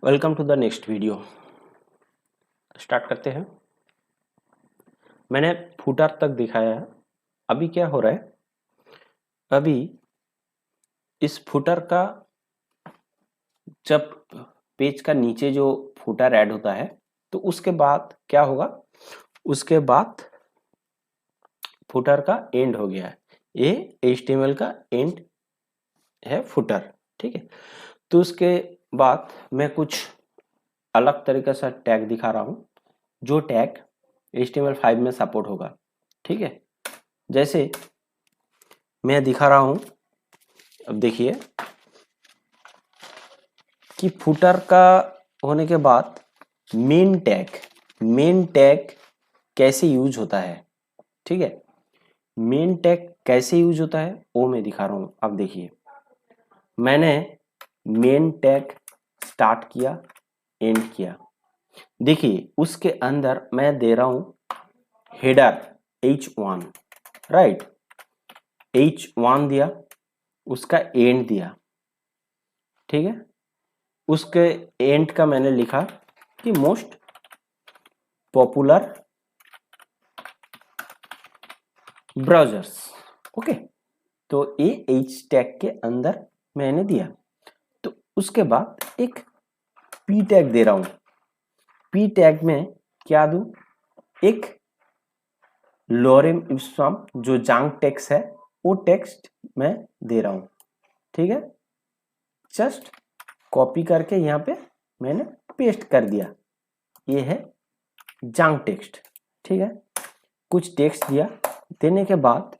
Welcome to the next video. Start करते हैं। मैंने फुटर तक दिखाया है। अभी क्या हो रहा है, अभी इस फुटर का जब पेज का नीचे जो फुटर ऐड होता है तो उसके बाद क्या होगा, उसके बाद फुटर का एंड हो गया है। ये HTML का एंड है फुटर, ठीक है। तो उसके बाद मैं कुछ अलग तरीके से टैग दिखा रहा हूँ, जो टैग HTML5 में सपोर्ट होगा, ठीक है। जैसे मैं दिखा रहा हूं, अब देखिए कि फुटर का होने के बाद मेन टैग कैसे यूज होता है, ठीक है। मेन टैग कैसे यूज होता है वो मैं दिखा रहा हूं। अब देखिए, मैंने मेन टैग स्टार्ट किया, एंड किया। देखिए उसके अंदर मैं दे रहा हूं हेडर H1, राइट। H1 दिया, उसका एंड दिया, ठीक है। उसके एंड का मैंने लिखा कि मोस्ट पॉपुलर ब्राउजर्स, ओके। तो ये H टैग के अंदर मैंने दिया। तो उसके बाद एक P टैग दे रहा हूं। P टैग में क्या दूं, एक लोरेम इप्सम जो जांग टेक्स्ट है वो टेक्स्ट मैं दे रहा हूं, ठीक है। जस्ट कॉपी करके यहाँ पे मैंने पेस्ट कर दिया। ये है जांग टेक्स्ट, ठीक है। कुछ टेक्स्ट दिया, देने के बाद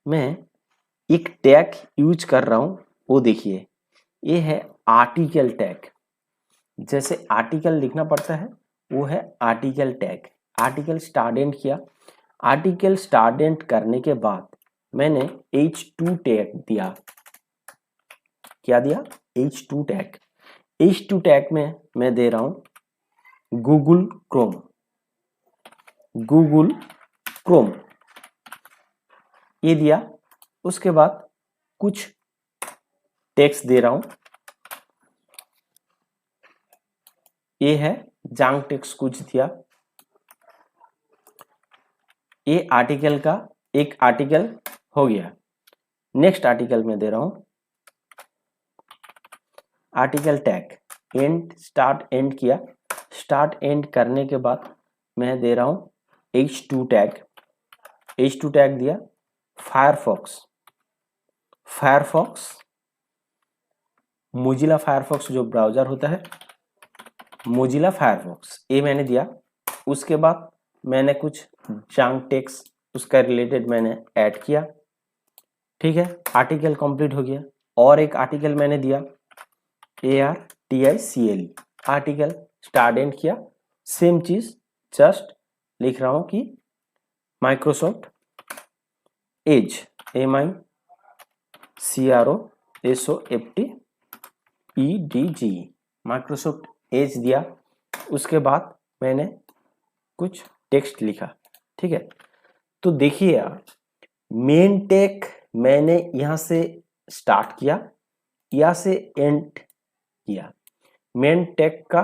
मैं एक टैग यूज कर रहा हूं, वो देखिए ये है आर्टिकल टैग। जैसे आर्टिकल लिखना पड़ता है वो है आर्टिकल टैग। आर्टिकल स्टार्डेंट किया, आर्टिकल स्टार्डेंट करने के बाद मैंने H2 टैग दिया। क्या दिया, H2 टैग। H2 टैग में मैं दे रहा हूं गूगल क्रोम, ये दिया। उसके बाद कुछ टेक्स्ट दे रहा हूं, ये है जांग टेक्स्ट, कुछ दिया। ये आर्टिकल का एक आर्टिकल हो गया। नेक्स्ट आर्टिकल में दे रहा हूं article tag, and start and किया। स्टार्ट एंड करने के बाद मैं दे रहा हूं H2 टैग। H2 टैग दिया। फायरफॉक्स मोजिला फायरफॉक्स जो ब्राउजर होता है, मोजिला फायरफॉक्स, ये मैंने दिया। उसके बाद मैंने कुछ जांग टेक्स्ट उसका रिलेटेड मैंने ऐड किया, ठीक है। आर्टिकल कंप्लीट हो गया। और एक आर्टिकल मैंने दिया ARTICLE, आर्टिकल स्टार्ट एंड किया। सेम चीज जस्ट लिख रहा हूं कि Microsoft Edge, MICROSOFTEDG, Microsoft Edge दिया। उसके बाद मैंने कुछ टेक्स्ट लिखा, ठीक है। तो देखिए यार, मेन टैग मैंने यहां से स्टार्ट किया, यहां से एंड किया। मेन टैग का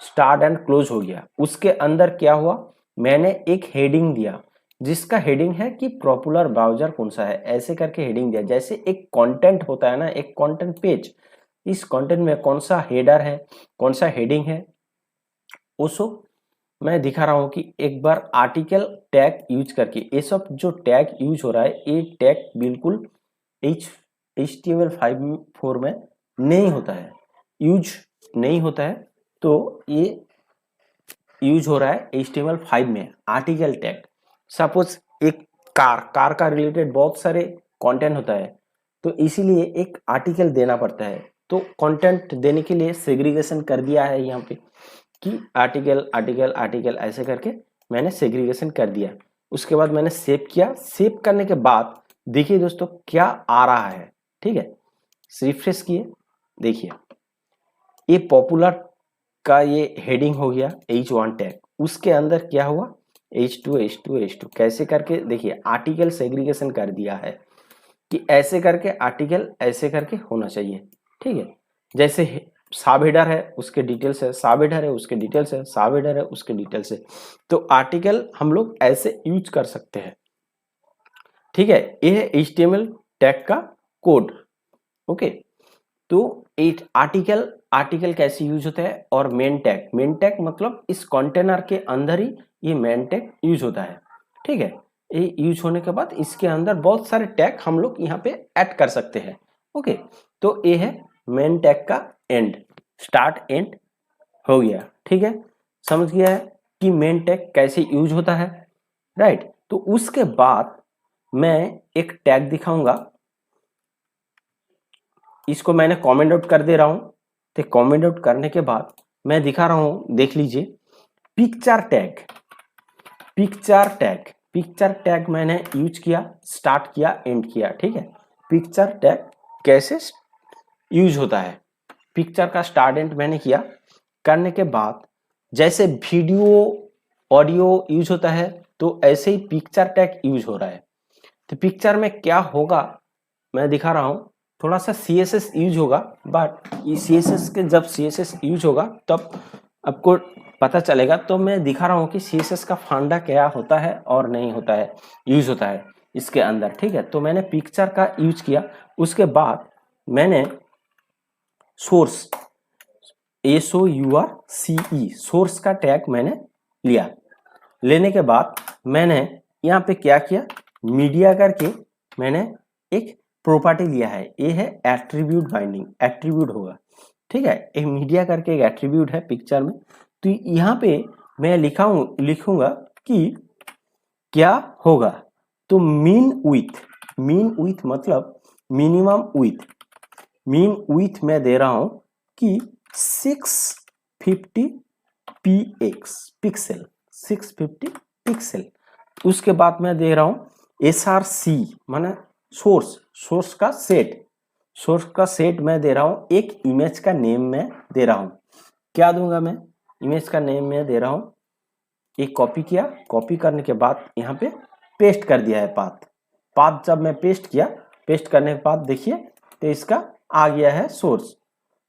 स्टार्ट एंड क्लोज हो गया। उसके अंदर क्या हुआ, मैंने एक हेडिंग दिया जिसका हेडिंग है कि पॉपुलर ब्राउजर कौन सा है, ऐसे करके हेडिंग दिया। जैसे एक कंटेंट होता है ना, एक कंटेंट पेज, इस कंटेंट में कौन सा हेडर है, कौन सा हेडिंग है, उसको मैं दिखा रहा हूं कि एक बार आर्टिकल टैग यूज करके। ये सब जो टैग यूज हो रहा है, ये टैग बिल्कुल HTML5 में नहीं होता है, यूज नहीं होता है। तो ये यूज हो रहा है HTML5 में आर्टिकल टैग। सपोज एक कार का रिलेटेड बहुत सारे कंटेंट होता है, तो इसीलिए एक आर्टिकल देना पड़ता है। तो कंटेंट देने के लिए सेग्रीगेशन कर दिया है यहाँ पे कि आर्टिकल आर्टिकल आर्टिकल, ऐसे करके मैंने सेग्रीगेशन कर दिया। उसके बाद मैंने सेव किया। सेव करने के बाद देखिए दोस्तों क्या आ रहा है, ठीक है। रिफ्रेश किए, देखिए ये पॉपुलर का ये हेडिंग हो गया H1 टैग। उसके अंदर क्या हुआ, H2 कैसे करके देखिए आर्टिकल सेग्रीगेशन कर दिया है कि ऐसे करके आर्टिकल ऐसे करके होना चाहिए, ठीक है। जैसे सब हेडर है उसके डिटेल्स है, सब हेडर है उसके डिटेल्स है, सब हेडर है उसके डिटेल्स है। तो आर्टिकल हम लोग ऐसे यूज कर सकते हैं, ठीक है। ये है HTML टैग का कोड। ओके, तो एक आर्टिकल कैसे यूज होता है, और मेन टैग मतलब इस कंटेनर के अंदर ही ये मेन टैग यूज होता है, ठीक है। ये यूज होने के बाद इसके अंदर बहुत सारे टैग हम लोग यहाँ पे ऐड कर सकते हैं। ओके, तो ये है मेन टैग का एंड, स्टार्ट एंड हो गया, ठीक है। समझ गया है कि मेन टैग कैसे यूज होता है, राइट। तो उसके बाद मैं एक टैग दिखाऊंगा, इसको मैंने कमेंट आउट कर दे रहा हूं। तो कमेंट आउट करने के बाद मैं दिखा रहा हूं, देख लीजिए। पिक्चर टैग मैंने यूज किया, स्टार्ट किया, एंड किया, ठीक है। पिक्चर टैग कैसे यूज होता है, पिक्चर का स्टार्ट एंड मैंने किया, करने के बाद जैसे वीडियो ऑडियो यूज होता है तो ऐसे ही पिक्चर टैग यूज हो रहा है। तो पिक्चर में क्या होगा मैं दिखा रहा हूं, थोड़ा सा CSS यूज होगा, बट CSS के जब CSS यूज होगा तब आपको पता चलेगा। तो मैं दिखा रहा हूं कि CSS का फंडा क्या होता है और नहीं होता है, यूज होता है इसके अंदर, ठीक है। तो मैंने पिक्चर का यूज किया, उसके बाद मैंने सोर्स SOURCE सोर्स का टैग मैंने लिया। लेने के बाद मैंने यहाँ पे क्या किया, मीडिया करके मैंने एक प्रॉपर्टी लिया है, ये है एट्रीब्यूट बाइंडिंग, एट्रीब्यूट होगा, ठीक है। एक मीडिया करके एक एट्रीब्यूट है पिक्चर में। तो यहाँ पे मैं लिखूंगा कि क्या होगा, तो मीन विथ मतलब मिनिमम विथ, मीन विथ मैं दे रहा हूं कि 650 पिक्सल, 650 पिक्सल। उसके बाद मैं दे रहा हूं SRC माने सोर्स का सेट मैं दे रहा हूं, एक इमेज का नेम मैं दे रहा हूं। क्या दूंगा मैं, इमेज का नेम मैं दे रहा हूं, एक कॉपी किया, कॉपी करने के बाद यहाँ पे पेस्ट कर दिया है पाथ जब मैं पेस्ट किया, पेस्ट करने के बाद देखिए तो इसका आ गया है सोर्स,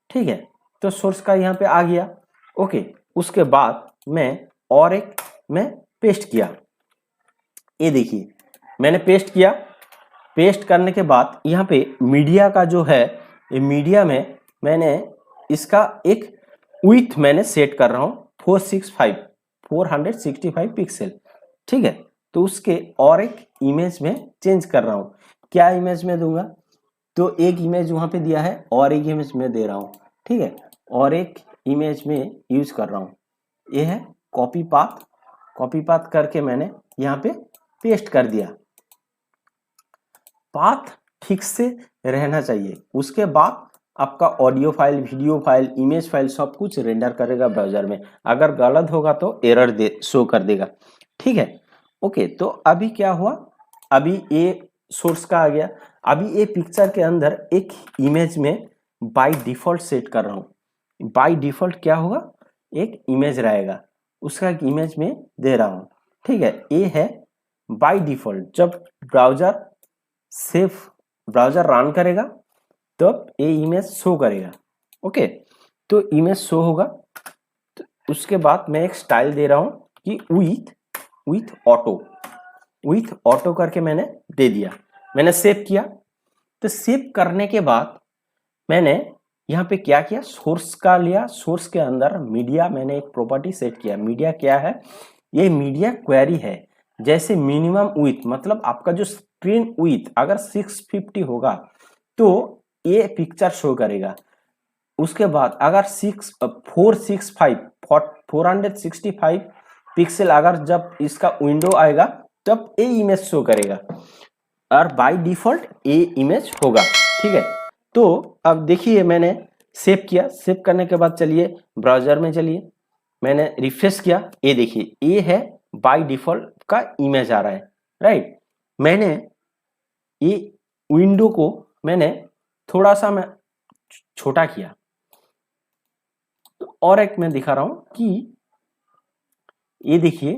ठीक है। तो सोर्स का यहाँ पे आ गया, ओके। उसके बाद मैं और एक मैं पेस्ट किया, ये देखिए मैंने पेस्ट किया। पेस्ट करने के बाद यहाँ पे मीडिया का जो है, ये मीडिया में मैंने इसका एक विड्थ मैंने सेट कर रहा हूँ 465 पिक्सल, ठीक है। तो उसके और एक इमेज में चेंज कर रहा हूँ, क्या इमेज में दूंगा, तो एक इमेज वहां पे दिया है और एक इमेज में दे रहा हूँ, ठीक है। और एक इमेज में यूज कर रहा हूँ, ये है कॉपी पाथ करके मैंने यहाँ पे पेस्ट कर दिया। पाथ ठीक से रहना चाहिए, उसके बाद आपका audio file, video file, image file सब कुछ रेंडर करेगा ब्राउजर में। अगर गलत होगा तो एरर शो कर देगा, ठीक है। ओके, तो अभी क्या हुआ, अभी ये सोर्स का आ गया। अभी ये पिक्चर के अंदर एक इमेज में बाय डिफॉल्ट सेट कर रहा हूँ। बाय डिफॉल्ट क्या होगा, एक इमेज रहेगा, उसका एक इमेज में दे रहा हूँ, ठीक है। ये है बाय डिफॉल्ट, जब ब्राउजर रन करेगा तब ये इमेज शो करेगा, ओके। तो इमेज शो होगा, तो उसके बाद मैं एक स्टाइल दे रहा हूं कि विथ ऑटो करके मैंने दे दिया, मैंने सेव किया। तो सेव करने के बाद मैंने यहाँ पे क्या किया, सोर्स का लिया, सोर्स के अंदर मीडिया मैंने एक प्रॉपर्टी सेट किया। मीडिया क्या है, ये मीडिया क्वेरी है। जैसे मिनिमम विथ मतलब आपका जो स्क्रीन विथ अगर 650 होगा तो ये पिक्चर शो करेगा। उसके बाद अगर 465 पिक्सल अगर जब इसका विंडो आएगा तब ये इमेज शो करेगा, और बाय डिफॉल्ट ये इमेज होगा, ठीक है। तो अब देखिए मैंने सेव किया, सेव करने के बाद चलिए ब्राउजर में, चलिए मैंने रिफ्रेश किया, ये देखिए ये है बाय डिफॉल्ट का इमेज आ रहा है, राइट। मैंने ये विंडो को मैंने थोड़ा सा मैं छोटा किया, तो और एक मैं दिखा रहा हूं कि ये देखिए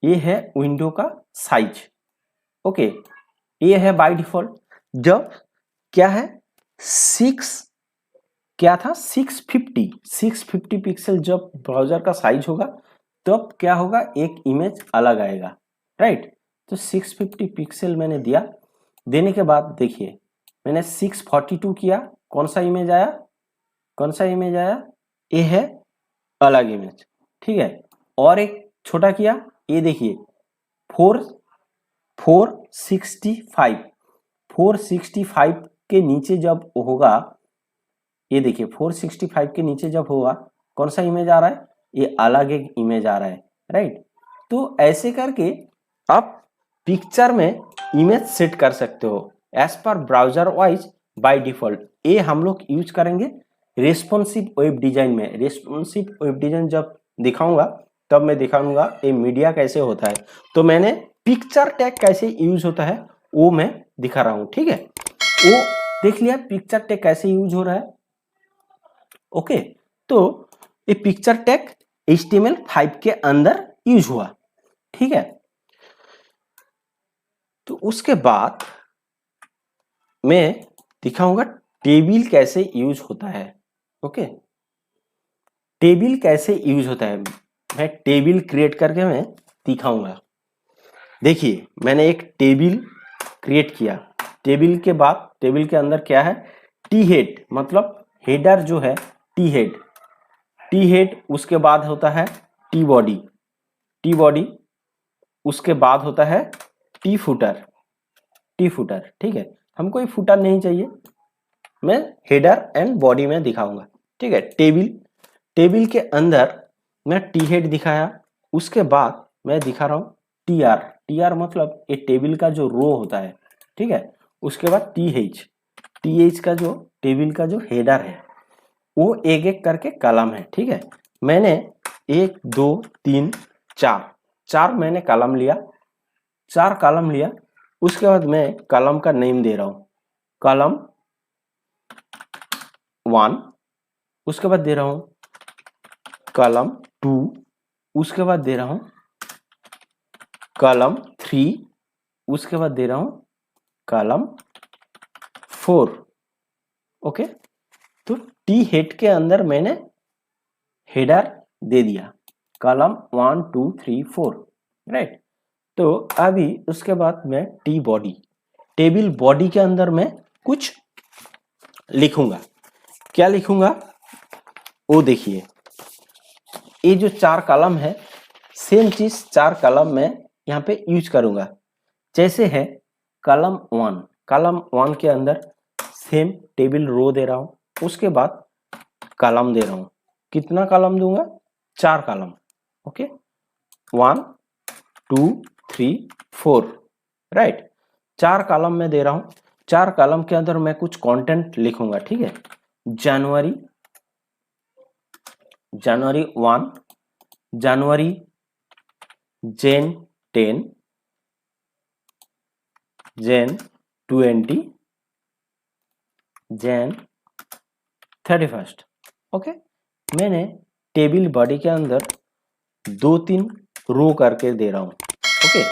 ये है विंडो का साइज, ओके। ये है बाय डिफॉल्ट, जब क्या है क्या था 650 पिक्सल जब ब्राउजर का साइज होगा तब क्या होगा, एक इमेज अलग आएगा, राइट। तो 650 पिक्सल मैंने दिया, देने के बाद देखिए मैंने 642 किया, कौन सा इमेज आया, कौन सा इमेज आया, ये है अलग इमेज, ठीक है। और एक छोटा किया, ये देखिए 465 के नीचे जब होगा, ये देखिए 465 के नीचे जब होगा कौन सा इमेज आ रहा है, ये अलग एक इमेज आ रहा है, राइट। तो ऐसे करके आप पिक्चर में इमेज सेट कर सकते हो as per browser wise by default. ये हम लोग यूज करेंगे रेस्पॉन्सिव वेब डिजाइन में। रेस्पॉन्सिव वेब डिजाइन जब दिखाऊंगा तब मैं दिखाऊंगा ये मीडिया कैसे होता है। तो मैंने पिक्चर टैग कैसे यूज होता है वो मैं दिखा रहा हूं, ठीक है। वो देख लिया पिक्चर टैग कैसे यूज हो रहा है, ओके। तो ये पिक्चर टैग HTML5 के अंदर यूज हुआ, ठीक है। तो उसके बाद मैं दिखाऊंगा टेबल कैसे यूज होता है, ओके। टेबल कैसे यूज होता है मैं टेबल क्रिएट करके मैं दिखाऊंगा। देखिए मैंने एक टेबल क्रिएट किया, टेबल के बाद टेबल के अंदर क्या है, टी हेड मतलब हेडर जो है, टी हेड उसके बाद होता है टी बॉडी उसके बाद होता है टी फुटर, ठीक है। हमको ये फुटर नहीं चाहिए, मैं हेडर एंड बॉडी में दिखाऊंगा, ठीक है। टेबल के अंदर मैं टी हेड दिखाया, उसके बाद मैं दिखा रहा हूँ टी आर मतलब ये टेबल का जो रो होता है, ठीक है। उसके बाद टी एच का जो टेबल का जो हेडर है वो एक एक करके कॉलम है, ठीक है। मैंने 1 2 3 4 मैंने कॉलम लिया, 4 कॉलम लिया। उसके बाद मैं कॉलम का नेम दे रहा हूँ कॉलम 1, उसके बाद दे रहा हूँ कॉलम 2, उसके बाद दे रहा हूँ कॉलम 3, उसके बाद दे रहा हूँ कॉलम 4, ओके। तो टी हेड के अंदर मैंने हेडर दे दिया कॉलम 1 2 3 4, राइट। तो अभी उसके बाद मैं टेबल बॉडी के अंदर मैं कुछ लिखूंगा, क्या लिखूंगा वो देखिए। ये जो 4 कॉलम है सेम चीज 4 कॉलम में यहाँ पे यूज करूंगा। जैसे है कॉलम 1 के अंदर सेम टेबल रो दे रहा हूं, उसके बाद कॉलम दे रहा हूं, कितना कॉलम दूंगा, 4 कॉलम, ओके 1 2 3 4, राइट। 4 कॉलम में दे रहा हूं, 4 कॉलम के अंदर मैं कुछ कंटेंट लिखूंगा, ठीक है। जनवरी 1, जनवरी Jan 10, Jan 20, Jan 31, ओके। मैंने टेबल बॉडी के अंदर 2-3 रो करके दे रहा हूं, ओके।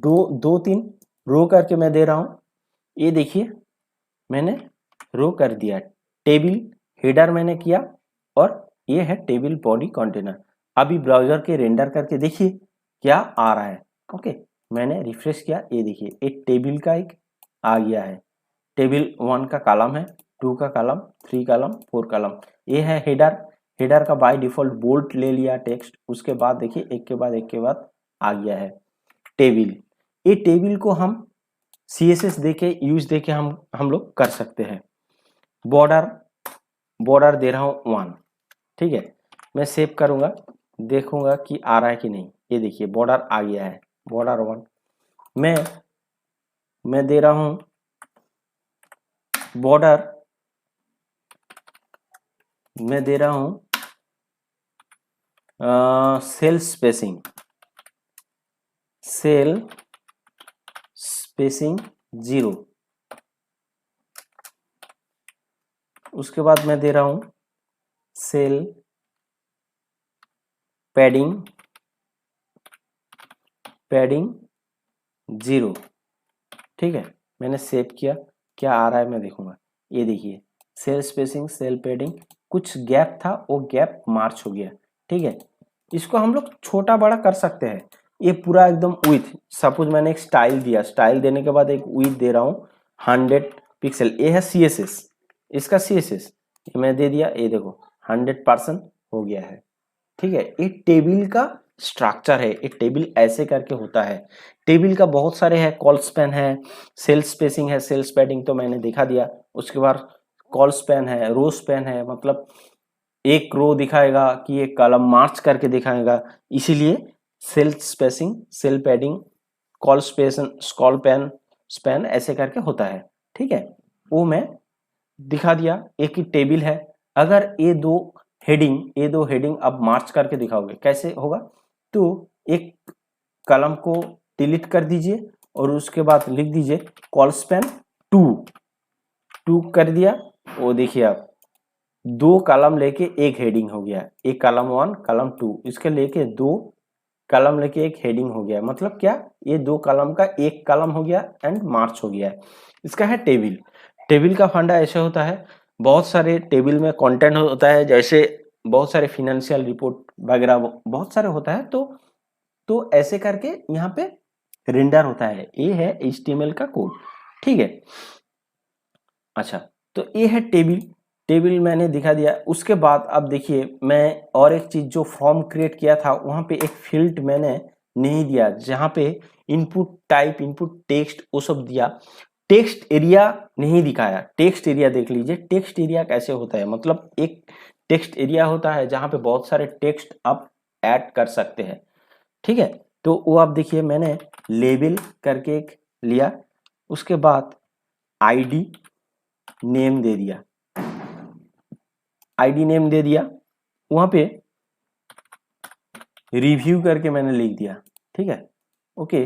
2-3 रो करके मैं दे रहा हूं, ये देखिए मैंने रो कर दिया। टेबल हेडर मैंने किया और ये है टेबल बॉडी कंटेनर। अभी ब्राउजर के रेंडर करके देखिए क्या आ रहा है, ओके। मैंने रिफ्रेश किया, ये देखिए एक टेबल का एक आ गया है। टेबल 1 का कॉलम है, 2 का कॉलम, 3 कॉलम, 4 कॉलम। ये है हेडर का बाय डिफॉल्ट बोल्ट ले लिया टेक्स्ट, उसके बाद देखिए एक के बाद आ गया है टेबल। ये टेबल को हम CSS देके यूज देके हम लोग कर सकते हैं। बॉर्डर दे रहा हूं 1, ठीक है। मैं सेव करूंगा, देखूंगा कि आ रहा है कि नहीं। ये देखिए बॉर्डर आ गया है, बॉर्डर 1। मैं दे रहा हूं बॉर्डर, मैं दे रहा हूं सेल स्पेसिंग 0। उसके बाद मैं दे रहा हूं सेल पैडिंग 0, ठीक है। मैंने सेव किया, क्या आ रहा है मैं देखूंगा। ये देखिए सेल स्पेसिंग, सेल पैडिंग, कुछ गैप था वो गैप मार्च हो गया। ठीक है, इसको हम लोग छोटा बड़ा कर सकते हैं। ये पूरा एकदम विथ, सपोज मैंने एक स्टाइल दिया, स्टाइल देने के बाद एक विथ दे रहा हूँ 100 पिक्सल। ये है CSS, इसका CSS ये मैं दे दिया, ये देखो 100% हो गया है। ठीक है, ये टेबल का स्ट्रक्चर है, ये टेबल ऐसे करके होता है। टेबल का बहुत सारे है, कॉल स्पैन है, सेल स्पेसिंग है, सेल पैडिंग तो मैंने दिखा दिया। उसके बाद कॉल स्पैन है, रो स्पैन है, मतलब एक रो दिखाएगा कि एक कॉलम मार्च करके दिखाएगा, इसीलिए cell spacing, cell padding, col spacing, col pan span ऐसे करके होता है। ठीक है, वो मैं दिखा दिया। एक ही टेबल है, अगर ये दो हेडिंग अब मार्च करके दिखाओगे कैसे होगा, तो एक कॉलम को डिलीट कर दीजिए और उसके बाद लिख दीजिए कॉल स्पैन 2 कर दिया। वो देखिए आप 2 कॉलम लेके एक हेडिंग हो गया, एक कॉलम 1 कॉलम 2, इसके लेके 2 कॉलम लेके एक हेडिंग हो गया। मतलब क्या, ये 2 कॉलम का एक कॉलम हो गया एंड मार्च हो गया है। इसका है टेबल। टेबल का फंडा ऐसे होता है, बहुत सारे टेबल में कंटेंट होता है, जैसे बहुत सारे फिनेंशियल रिपोर्ट वगैरह बहुत सारे होता है, तो ऐसे करके यहाँ पे रेंडर होता है। ये है HTML का कोड। ठीक है, अच्छा, तो ये है टेबल। टेबल मैंने दिखा दिया। उसके बाद अब देखिए, मैं और एक चीज जो फॉर्म क्रिएट किया था वहां पे एक फील्ड मैंने नहीं दिया, जहां पे इनपुट टाइप, इनपुट टेक्स्ट वो सब दिया, टेक्स्ट एरिया नहीं दिखाया। टेक्स्ट एरिया देख लीजिए, टेक्स्ट एरिया कैसे होता है, मतलब एक टेक्स्ट एरिया होता है जहां पे बहुत सारे टेक्स्ट आप ऐड कर सकते हैं। ठीक है, तो वो आप देखिए, मैंने लेबल करके एक लिया, उसके बाद आईडी नेम दे दिया, आईडी नेम दे दिया, वहां पे रिव्यू करके मैंने लिख दिया। ठीक है, ओके,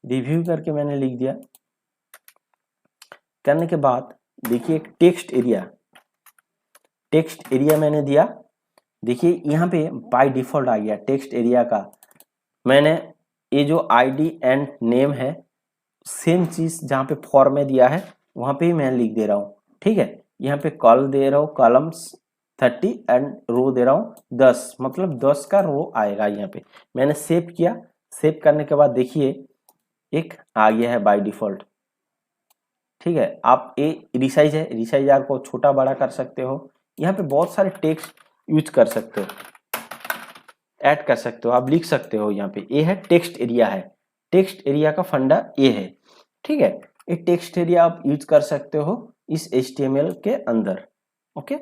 रिव्यू करके मैंने लिख दिया। करने के बाद देखिए एक टेक्स्ट एरिया मैंने दिया। देखिए यहाँ पे बाय डिफॉल्ट आ गया टेक्स्ट एरिया का। मैंने ये जो आईडी एंड नेम है, सेम चीज जहाँ पे फॉर्म में दिया है वहां पे ही मैं लिख दे रहा हूँ। ठीक है, यहाँ पे कॉल दे रहा हूँ कॉलम्स 30 एंड रो दे रहा हूँ 10, मतलब 10 का रो आएगा। यहाँ पे मैंने सेव किया। सेव करने के बाद देखिए एक आ गया है बाय डिफॉल्ट। ठीक है, आप ये रिसाइज है, रिसाइज आर को छोटा बड़ा कर सकते हो। यहाँ पे बहुत सारे टेक्स्ट यूज कर सकते हो, ऐड कर सकते हो, आप लिख सकते हो। यहाँ पे ये है टेक्स्ट एरिया है, टेक्स्ट एरिया का फंडा ये है। ठीक है, ये टेक्स्ट एरिया आप यूज कर सकते हो इस HTML के अंदर। ओके।